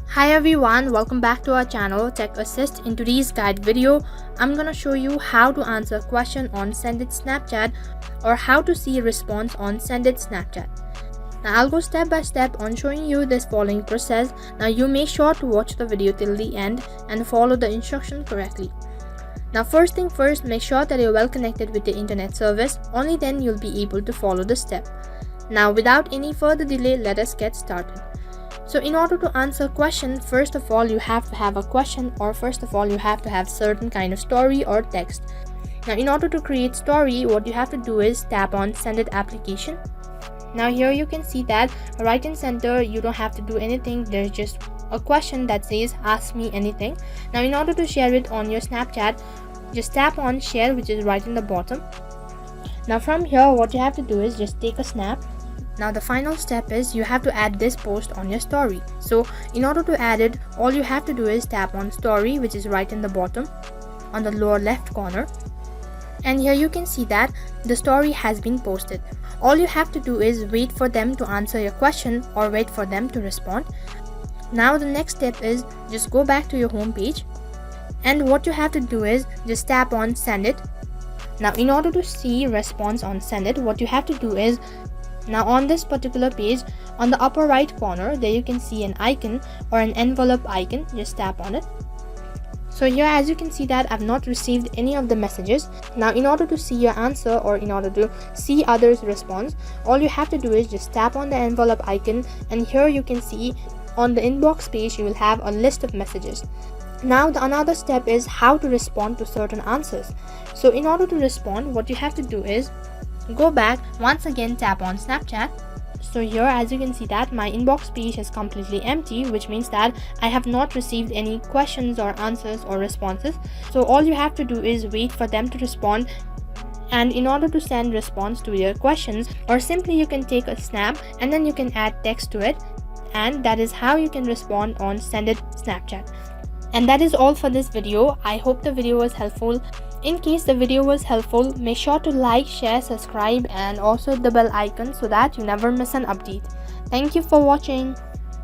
Hi everyone, welcome back to our channel Tech Assist. In today's guide video, I'm gonna show you how to answer a question on Sendit Snapchat or how to see a response on Sendit Snapchat. Now I'll go step by step on showing you this following process. Now you make sure to watch the video till the end and follow the instruction correctly. Now first thing first, make sure that you're well connected with the internet service. Only then you'll be able to follow the step. Now without any further delay, let us get started. So in order to answer a question, first of all you have to have a question, or first of all you have to have certain kind of story or text. Now in order to create story, what you have to do is tap on Sendit application. Now here you can see that right in center, you don't have to do anything. There's just a question that says ask me anything. Now in order to share it on your Snapchat, just tap on share, which is right in the bottom. Now from here, what you have to do is just take a snap. Now the final step is you have to add this post on your story. So in order to add it, all you have to do is tap on story, which is right in the bottom on the lower left corner. And here you can see that the story has been posted. All you have to do is wait for them to answer your question or wait for them to respond. Now the next step is just go back to your home page. And what you have to do is just tap on Sendit. Now in order to see response on Sendit, what you have to do is, now on this particular page, on the upper right corner, there you can see an icon or an envelope icon. Just tap on it. So here as you can see that I've not received any of the messages. Now in order to see your answer or in order to see others' response, all you have to do is just tap on the envelope icon, and here you can see on the inbox page you will have a list of messages. Now the another step is how to respond to certain answers. So in order to respond, what you have to do is go back, once again tap on Snapchat. So here as you can see that my inbox page is completely empty, which means that I have not received any questions or answers or responses. So all you have to do is wait for them to respond. And in order to send response to your questions, or simply you can take a snap and then you can add text to it, and that is how you can respond on Sendit Snapchat. And that is all for this video. I hope the video was helpful. In case the video was helpful, make sure to like, share, subscribe and also the bell icon so that you never miss an update. Thank you for watching.